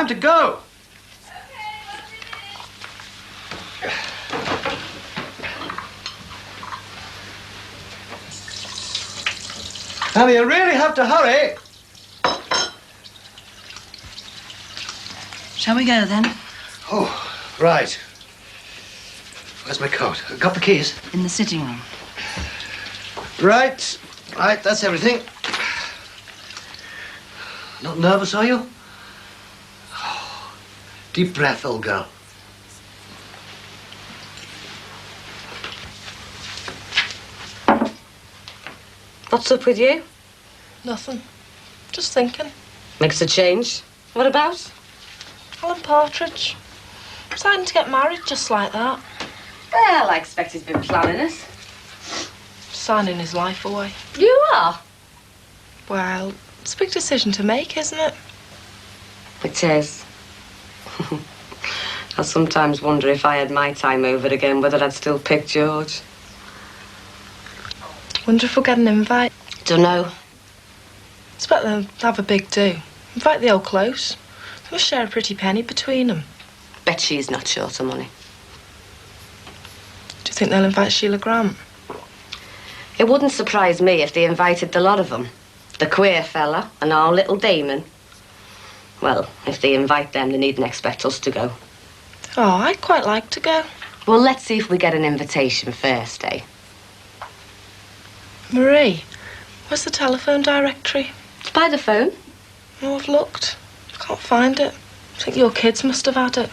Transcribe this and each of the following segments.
to go. Now, you really have to hurry. Shall we go, then? Oh, right. Where's my coat? Got the keys? In the sitting room. Right, that's everything. Not nervous, are you? Oh, deep breath, old girl. What's up with you? Nothing. Just thinking. Makes a change. What about? Alan Partridge. Deciding to get married just like that. Well, I expect he's been planning it. Signing his life away. You are? Well, it's a big decision to make, isn't it? It is. I sometimes wonder if I had my time over again, whether I'd still pick George. Wonder if we'll get an invite. Dunno. It's better to have a big do. Invite the old close. We'll share a pretty penny between them. Bet she's not short of money. Do you think they'll invite Sheila Grant? It wouldn't surprise me if they invited the lot of them. The queer fella and our little Damon. Well, if they invite them, they needn't expect us to go. Oh, I'd quite like to go. Well, let's see if we get an invitation first, eh? Marie, where's the telephone directory? It's by the phone. Oh, I've looked. Can't find it. I think your kids must have had it.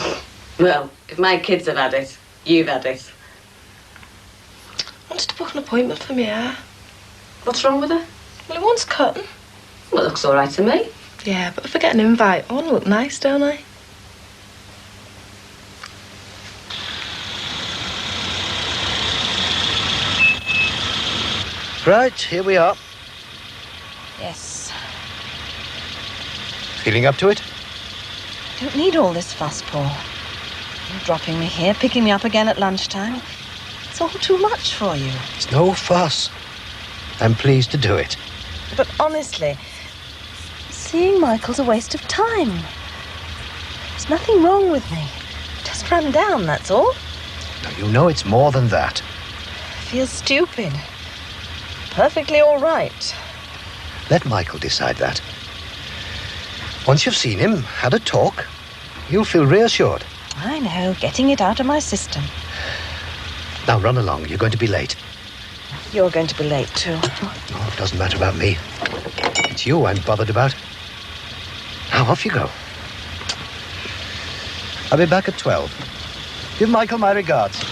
Well, if my kids have had it, you've had it. I wanted to book an appointment for my hair. What's wrong with her? Well, it wants cutting. Well, it looks all right to me. Yeah, but if I get an invite, I want to look nice, don't I? Right, here we are. Yes. Feeling up to it? Don't need all this fuss, Paul. You're dropping me here, picking me up again at lunchtime. It's all too much for you. It's no fuss. I'm pleased to do it. But honestly, seeing Michael's a waste of time. There's nothing wrong with me. Just run down, that's all. Now, you know it's more than that. I feel stupid. Perfectly all right. Let Michael decide that. Once you've seen him, had a talk, you'll feel reassured. I know, getting it out of my system. Now run along, you're going to be late. You're going to be late too. Oh, it doesn't matter about me. It's you I'm bothered about. Now off you go. I'll be back at 12. Give Michael my regards.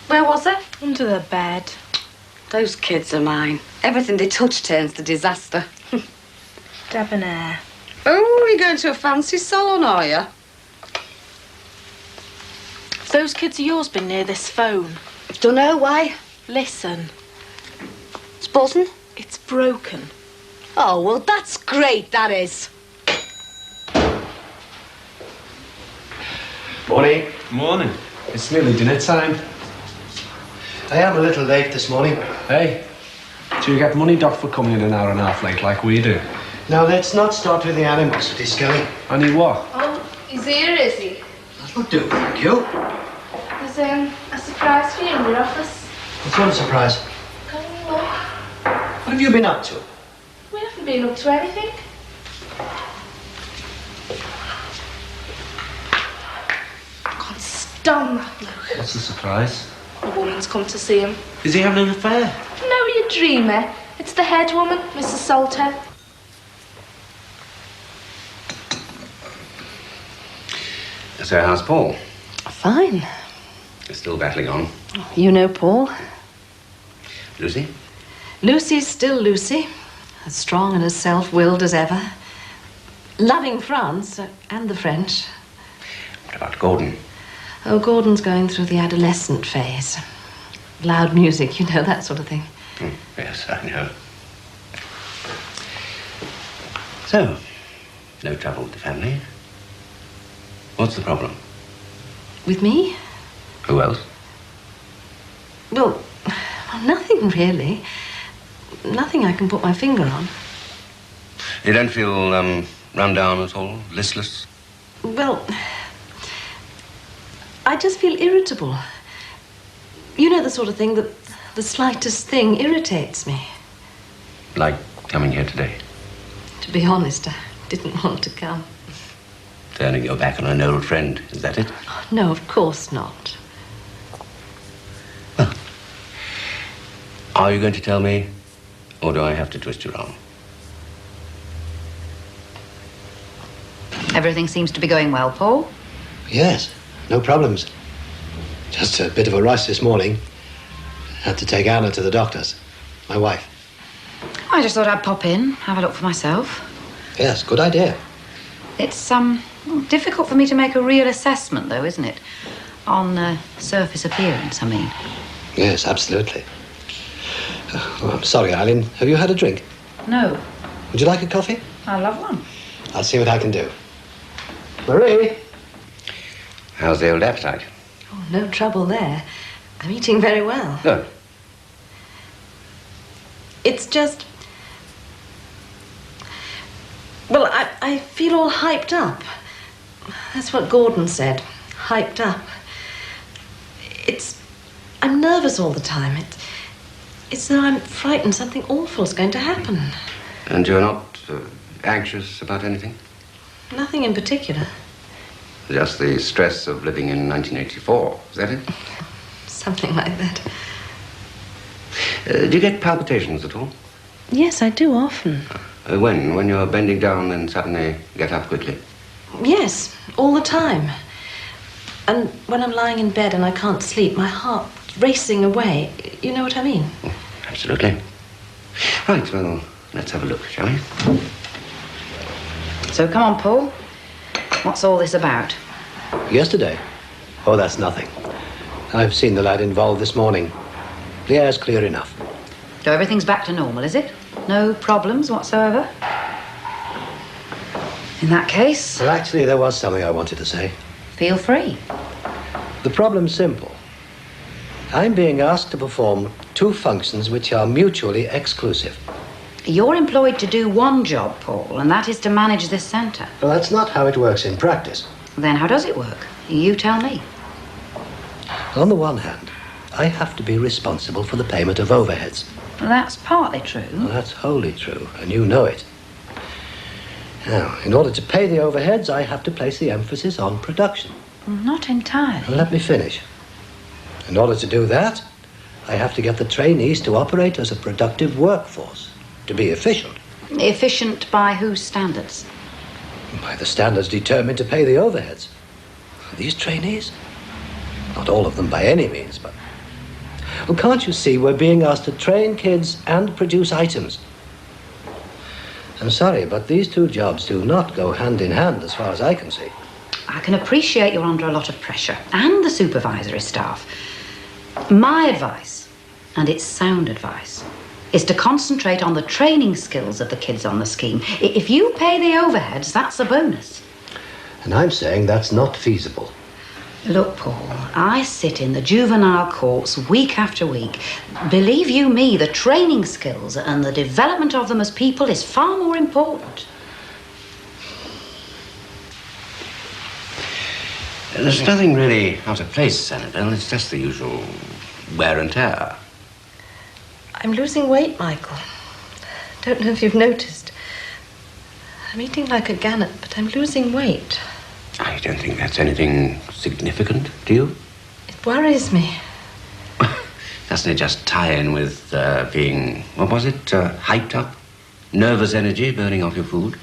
Where was it? Under the bed. Those kids are mine. Everything they touch turns to disaster. Debonair. Oh, you're going to a fancy salon, are you? Those kids of yours been near this phone? Dunno why. Listen, It's buzzing. it's broken. Oh, well, that's great, that is. Morning. Morning. It's nearly dinner time. I am a little late this morning. Hey, do you get money docked for coming in an hour and a half late like we do? Now, let's not start with the animosity, Skelly. And he what? Oh, he's here, is he? That'll do, thank you. There's a surprise for you in your office. What sort of surprise? Come and look. What have you been up to? We haven't been up to anything. I can't stand that bloke. What's the surprise? A woman's come to see him. Is he having an affair? No, you dreamer. It's the head woman, Mrs. Salter. So how's Paul? Fine. He's still battling on. You know Paul. Lucy? Lucy's still Lucy, as strong and as self-willed as ever. Loving France and the French. What about Gordon? Oh, Gordon's going through the adolescent phase. Loud music, you know, that sort of thing. Yes, I know. So, no trouble with the family? What's the problem? With me? Who else? Well, nothing really. Nothing I can put my finger on. You don't feel, run down at all? Listless? Well, I just feel irritable. You know the sort of thing that the slightest thing irritates me. Like coming here today? To be honest, I didn't want to come. Turning your back on an old friend, is that it? No, of course not. Well, are you going to tell me, or do I have to twist your arm? Everything seems to be going well, Paul. Yes, no problems. Just a bit of a rush this morning. Had to take Anna to the doctor's, my wife. I just thought I'd pop in, have a look for myself. Yes, good idea. It's difficult for me to make a real assessment, though, isn't it? On surface appearance, I mean. Yes, absolutely. Oh, I'm sorry, Eileen. Have you had a drink? No, Would you like a coffee? I love one. I'll see what I can do. Marie? How's the old appetite? Oh, no trouble there. I'm eating very well. Good. It's just... Well, I feel all hyped up. That's what Gordon said. Hyped up. I'm nervous all the time. It's though I'm frightened something awful's going to happen. And you're not anxious about anything? Nothing in particular. Just the stress of living in 1984, is that it? Something like that. Do you get palpitations at all? Yes, I do often. When? When you're bending down and suddenly get up quickly? Yes, all the time. And when I'm lying in bed and I can't sleep, my heart racing away. You know what I mean? Oh, absolutely. Right, well, let's have a look, shall we? So come on, Paul. What's all this about? Yesterday? Oh, that's nothing. I've seen the lad involved this morning. The air's clear enough. So everything's back to normal, is it? No problems whatsoever? In that case, Well, actually, there was something I wanted to say. feel free. The problem's simple. I'm being asked to perform two functions which are mutually exclusive. You're employed to do one job, Paul, and that is to manage this centre. Well, that's not how it works in practice. Then how does it work? You tell me. On the one hand, I have to be responsible for the payment of overheads. Well, that's partly true. Well, that's wholly true, and you know it. Now, in order to pay the overheads, I have to place the emphasis on production. Not entirely. Well, let me finish. In order to do that, I have to get the trainees to operate as a productive workforce, to be efficient. Efficient by whose standards? By the standards determined to pay the overheads. These trainees? Not all of them by any means, but... Well, can't you see we're being asked to train kids and produce items? I'm sorry, but these two jobs do not go hand in hand as far as I can see. I can appreciate you're under a lot of pressure, and the supervisory staff. My advice, and it's sound advice, is to concentrate on the training skills of the kids on the scheme. If you pay the overheads, that's a bonus. And I'm saying that's not feasible. Look, Paul, I sit in the juvenile courts week after week. Believe you me, the training skills and the development of them as people is far more important. There's nothing really out of place, Annabelle. It's just the usual wear and tear. I'm losing weight, Michael. Don't know if you've noticed. I'm eating like a gannet, but I'm losing weight. I don't think that's anything significant, do you? It worries me. Doesn't it just tie in with being, what was it, hyped up? Nervous energy burning off your food?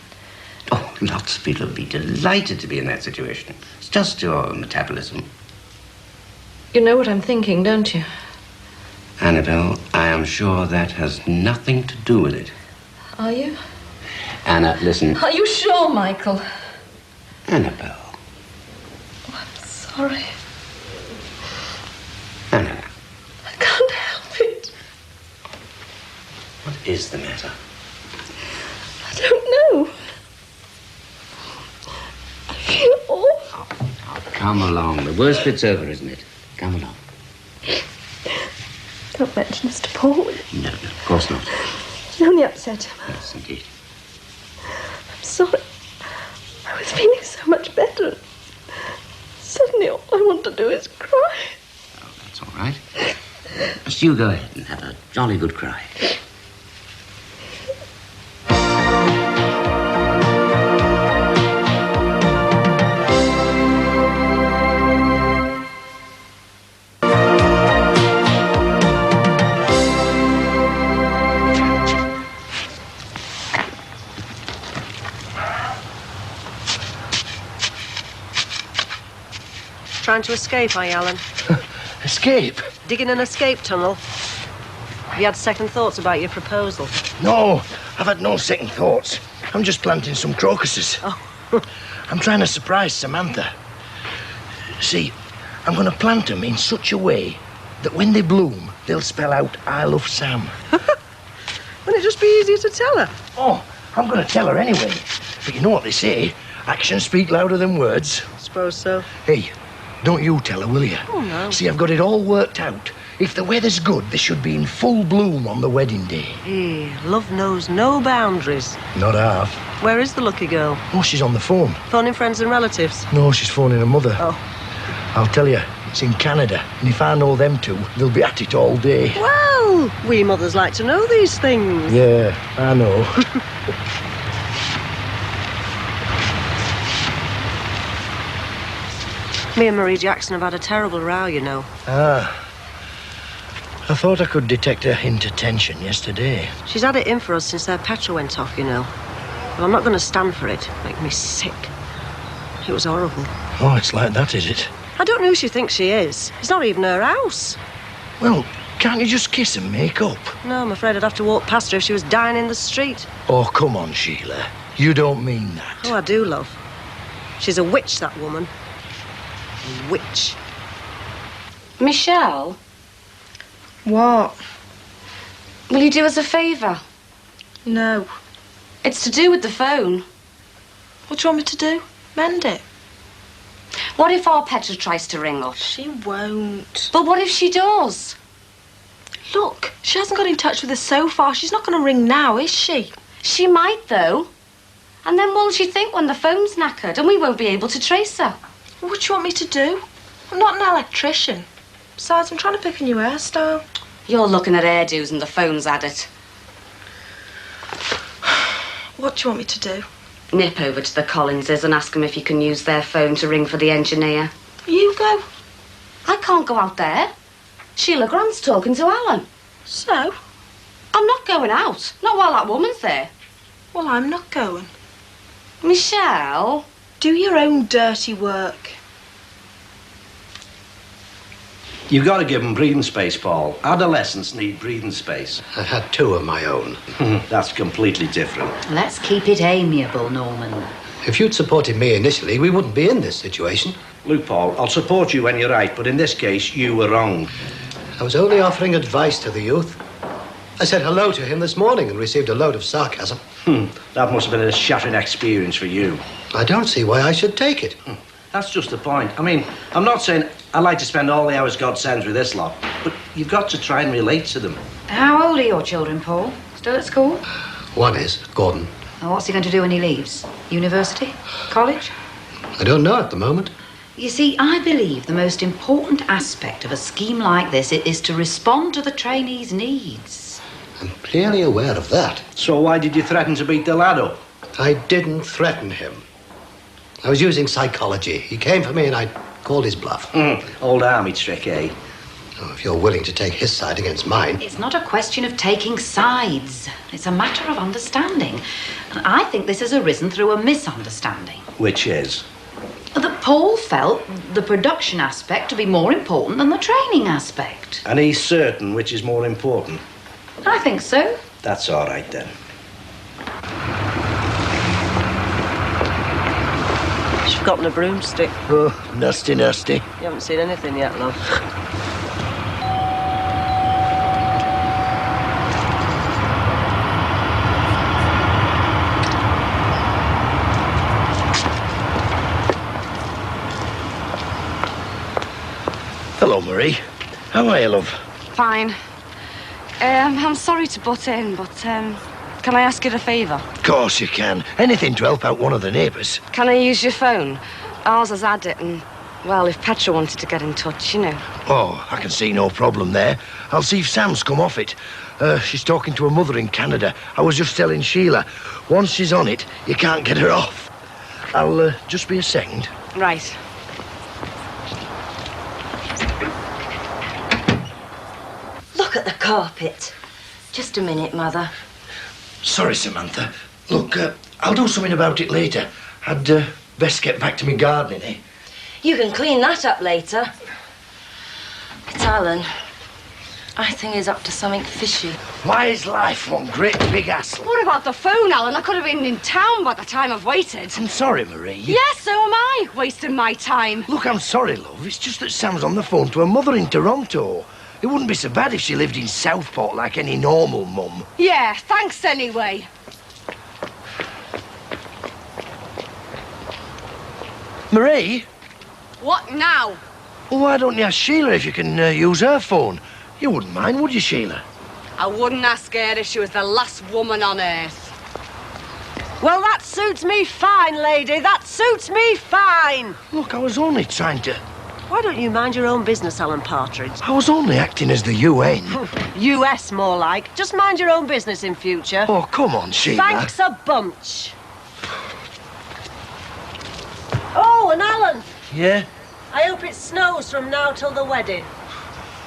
Oh, lots of people would be delighted to be in that situation. It's just your metabolism. You know what I'm thinking, don't you? Annabelle, I am sure that has nothing to do with it. Are you? Anna, listen. Are you sure, Michael? Annabelle. Oh, I'm sorry. Anna, I can't help it. what is the matter? I don't know. I feel awful. Oh, come along. The worst bit's over, isn't it? Come along. Don't mention this to Paul. No, of course not. It'll only upset him. Yes, indeed. I'm sorry. I was feeling so much better. Suddenly all I want to do is cry. Oh, that's all right. Just you go ahead and have a jolly good cry. Trying to escape, are you, Alan? Escape? Digging an escape tunnel? Have you had second thoughts about your proposal? No, I've had no second thoughts. I'm just planting some crocuses. Oh. I'm trying to surprise Samantha. See, I'm going to plant them in such a way that when they bloom, they'll spell out, I love Sam. Wouldn't it just be easier to tell her? Oh, I'm going to tell her anyway. But you know what they say, actions speak louder than words. I suppose so. Hey, don't you tell her, will you? Oh, no. See, I've got it all worked out. If the weather's good, they should be in full bloom on the wedding day. Hey, love knows no boundaries. Not half. Where is the lucky girl? Oh, she's on the phone. Phoning friends and relatives? No, she's phoning her mother. Oh. I'll tell you, it's in Canada. And if I know them two, they'll be at it all day. Well, we mothers like to know these things. Yeah, I know. Me and Marie Jackson have had a terrible row, you know. Ah. I thought I could detect a hint of tension yesterday. She's had it in for us since their petrol went off, you know. But I'm not going to stand for it. Make me sick. It was horrible. Oh, it's like that, is it? I don't know who she thinks she is. It's not even her house. Well, can't you just kiss and make up? No, I'm afraid I'd have to walk past her if she was dying in the street. Oh, come on, Sheila. You don't mean that. Oh, I do, love. She's a witch, that woman. A witch. Michelle, What? will you do us a favour? No. It's to do with the phone. What do you want me to do? Mend it? What if our Petra tries to ring up? She won't. But what if she does? Look, she hasn't got in touch with us so far. She's not going to ring now, is she? She might, though. And then what'll she think when the phone's knackered and we won't be able to trace her? What do you want me to do? I'm not an electrician. Besides, I'm trying to pick a new hairstyle. You're looking at hairdos and the phone's at it. What do you want me to do? Nip over to the Collinses and ask them if you can use their phone to ring for the engineer. You go. I can't go out there. Sheila Grant's talking to Alan. So? I'm not going out. Not while that woman's there. Well, I'm not going. Michelle? Do your own dirty work. You've got to give them breathing space, Paul. Adolescents need breathing space. I had two of my own. That's completely different. Let's keep it amiable, Norman. If you'd supported me initially, we wouldn't be in this situation. Look, Paul, I'll support you when you're right, but in this case, you were wrong. I was only offering advice to the youth. I said hello to him this morning and received a load of sarcasm. That must have been a shattering experience for you. I don't see why I should take it. That's just the point. I mean, I'm not saying I like to spend all the hours God sends with this lot, but you've got to try and relate to them. How old are your children, Paul? Still at school? One is Gordon. And what's he going to do when he leaves? University? College? I don't know at the moment. You see, I believe the most important aspect of a scheme like this is to respond to the trainees' needs. I'm clearly aware of that. So why did you threaten to beat the lad up? I didn't threaten him. I was using psychology. He came for me and I called his bluff. Old army trick, eh? Oh, if you're willing to take his side against mine. It's not a question of taking sides. It's a matter of understanding. And I think this has arisen through a misunderstanding. Which is? That Paul felt the production aspect to be more important than the training aspect. And he's certain which is more important. I think so. That's all right, then. She's forgotten a broomstick. Oh, nasty, nasty. You haven't seen anything yet, love. Hello, Marie. How are you, love? Fine. I'm sorry to butt in, but can I ask you a favour? Of course you can. Anything to help out one of the neighbours. Can I use your phone? Ours has had it, and, well, if Petra wanted to get in touch, you know. Oh, I can see no problem there. I'll see if Sam's come off it. She's talking to her mother in Canada. I was just telling Sheila, once she's on it, you can't get her off. I'll just be a second. Right. Look at the carpet. Just a minute, Mother. Sorry, Samantha. Look, I'll do something about it later. I'd best get back to me gardening, eh? You can clean that up later. It's Alan. I think he's up to something fishy. Why is life one great big hassle? What about the phone, Alan? I could have been in town by the time I've waited. I'm sorry, Marie. Yes, so am I, wasting my time. Look, I'm sorry, love. It's just that Sam's on the phone to her mother in Toronto. It wouldn't be so bad if she lived in Southport like any normal mum. Yeah, thanks anyway. Marie? What now? Well, why don't you ask Sheila if you can use her phone? You wouldn't mind, would you, Sheila? I wouldn't ask her if she was the last woman on earth. Well, that suits me fine, lady. That suits me fine. Look, I was only trying to... Why don't you mind your own business, Alan Partridge? I was only acting as the UN. US, more like. Just mind your own business in future. Oh, come on, Sheila. Thanks a bunch. Oh, and Alan, Yeah? I hope it snows from now till the wedding.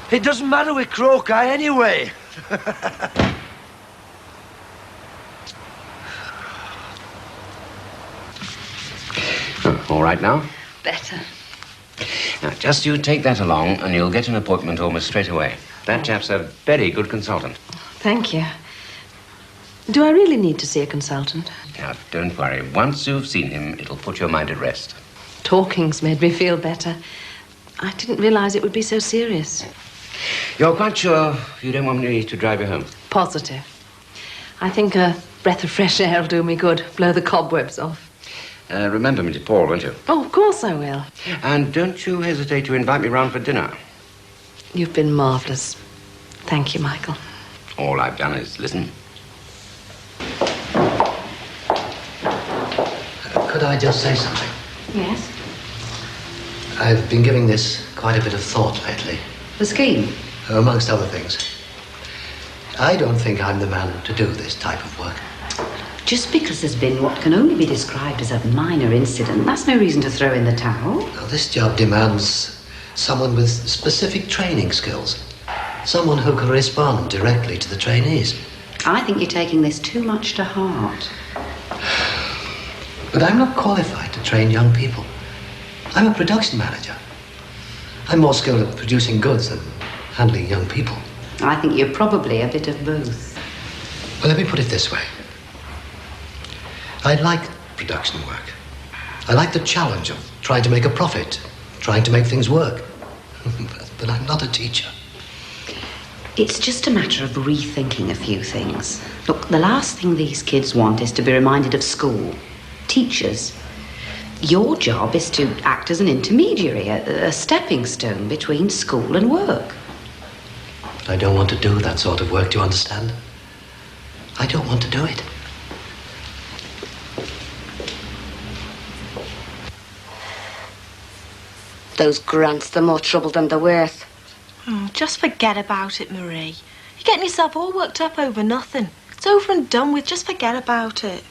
It doesn't matter with Croci anyway. All right now? Better. Now, just you take that along and you'll get an appointment almost straight away. That chap's a very good consultant. Thank you. Do I really need to see a consultant? Now, don't worry. Once you've seen him, it'll put your mind at rest. Talking's made me feel better. I didn't realize it would be so serious. You're quite sure you don't want me to drive you home? Positive. I think a breath of fresh air will do me good. Blow the cobwebs off. Remember me to Paul, won't you? Oh, of course I will. And don't you hesitate to invite me round for dinner. You've been marvellous. Thank you, Michael. All I've done is listen. Could I just say something? Yes? I've been giving this quite a bit of thought lately, The scheme? amongst other things. I don't think I'm the man to do this type of work. Just because there's been what can only be described as a minor incident, that's no reason to throw in the towel. Now, this job demands someone with specific training skills. Someone who can respond directly to the trainees. I think you're taking this too much to heart. But I'm not qualified to train young people. I'm a production manager. I'm more skilled at producing goods than handling young people. I think you're probably a bit of both. Well, let me put it this way. I like production work. I like the challenge of trying to make a profit, trying to make things work. But I'm not a teacher. It's just a matter of rethinking a few things. Look, the last thing these kids want is to be reminded of school. Teachers. Your job is to act as an intermediary, a stepping stone between school and work. I don't want to do that sort of work, do you understand? I don't want to do it. Those grants, they're more trouble than they're worth. Oh, just forget about it, Marie. You're getting yourself all worked up over nothing. It's over and done with. Just forget about it.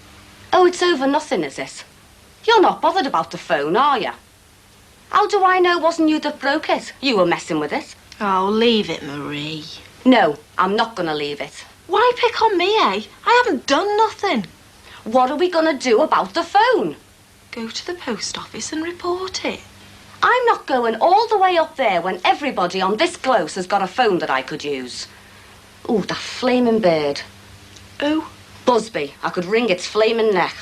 Oh, it's over nothing, is it? You're not bothered about the phone, are you? How do I know it wasn't you that broke it? You were messing with it. Oh, leave it, Marie. No, I'm not going to leave it. Why pick on me, eh? I haven't done nothing. What are we going to do about the phone? Go to the post office and report it. I'm not going all the way up there when everybody on this close has got a phone that I could use. Ooh, that flaming bird. Oh? Busby. I could wring its flaming neck.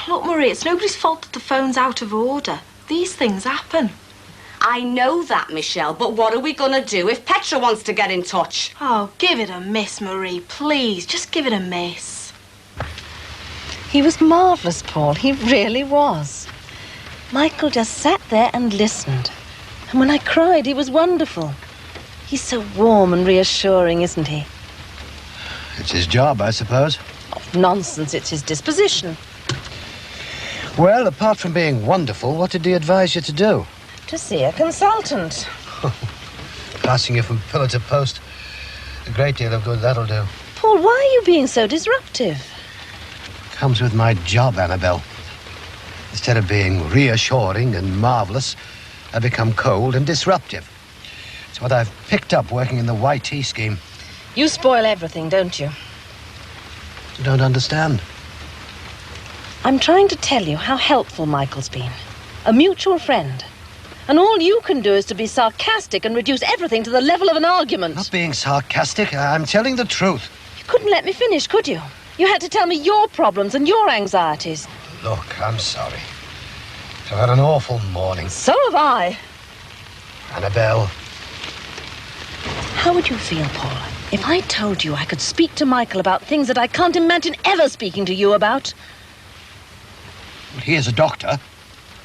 Look, Marie, it's nobody's fault that the phone's out of order. These things happen. I know that, Michelle, but what are we going to do if Petra wants to get in touch? Oh, give it a miss, Marie, please. Just give it a miss. He was marvellous, Paul. He really was. Michael just sat there and listened. And when I cried, he was wonderful. He's so warm and reassuring, isn't he? It's his job, I suppose. Oh, nonsense, it's his disposition. Well, apart from being wonderful, what did he advise you to do? To see a consultant. Passing you from pillar to post. A great deal of good that'll do. Paul, why are you being so disruptive? Comes with my job, Annabelle. Instead of being reassuring and marvellous, I become cold and disruptive. It's what I've picked up working in the YT scheme. You spoil everything, don't you? You don't understand. I'm trying to tell you how helpful Michael's been. A mutual friend. And all you can do is to be sarcastic and reduce everything to the level of an argument. Not being sarcastic, I'm telling the truth. You couldn't let me finish, could you? You had to tell me your problems and your anxieties. Look, I'm sorry. I've had an awful morning. So have I. Annabelle. How would you feel, Paul, if I told you I could speak to Michael about things that I can't imagine ever speaking to you about? Well, he is a doctor.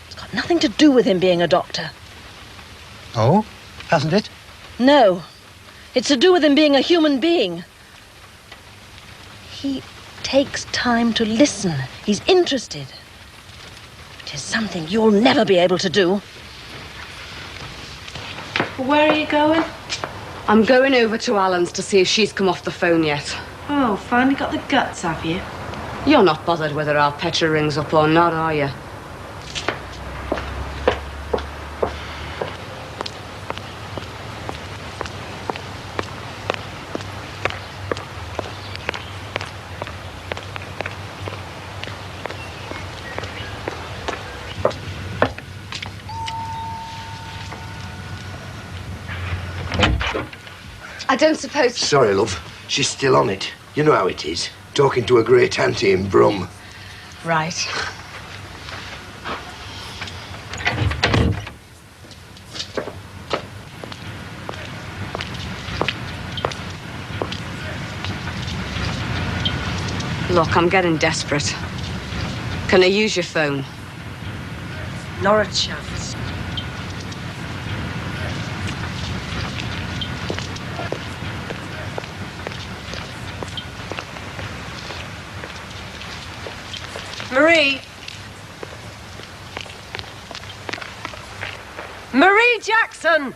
It's got nothing to do with him being a doctor. Oh? Hasn't it? No. It's to do with him being a human being. He takes time to listen. He's interested. Which is something you'll never be able to do. Where are you going? I'm going over to Alan's to see if she's come off the phone yet. Oh, finally got the guts, have you? You're not bothered whether our Petra rings up or not, are you? I don't suppose... Sorry, love. She's still on it. You know how it is. Talking to a great auntie in Brum. Right. Look, I'm getting desperate. Can I use your phone? Not a chance. Marie! Marie Jackson!